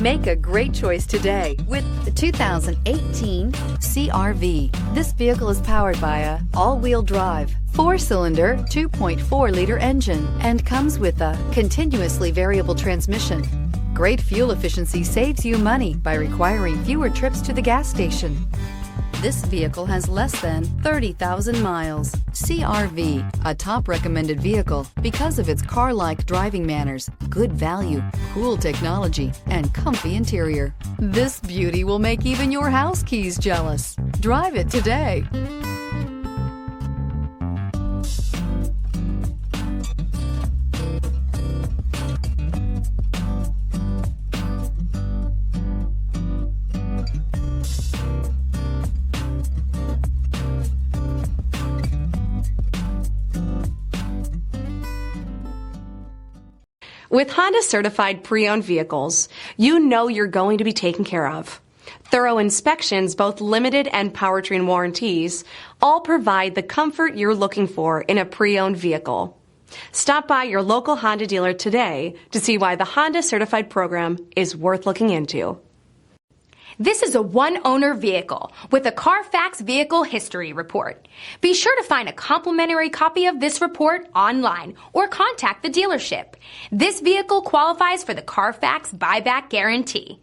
Make a great choice today with the 2018 CR-V. This vehicle is powered by a all-wheel drive, 4-cylinder, 2.4-liter engine and comes with a continuously variable transmission. Great fuel efficiency saves you money by requiring fewer trips to the gas station. This vehicle has less than 30,000 miles. CR-V, a top recommended vehicle because of its car-like driving manners, good value, cool technology, and comfy interior. This beauty will make even your house keys jealous. Drive it today. With Honda certified pre-owned vehicles, you know you're going to be taken care of. Thorough inspections, both limited and powertrain warranties, all provide the comfort you're looking for in a pre-owned vehicle. Stop by your local Honda dealer today to see why the Honda certified program is worth looking into. This is a one-owner vehicle with a Carfax Vehicle History Report. Be sure to find a complimentary copy of this report online or contact the dealership. This vehicle qualifies for the Carfax Buyback Guarantee.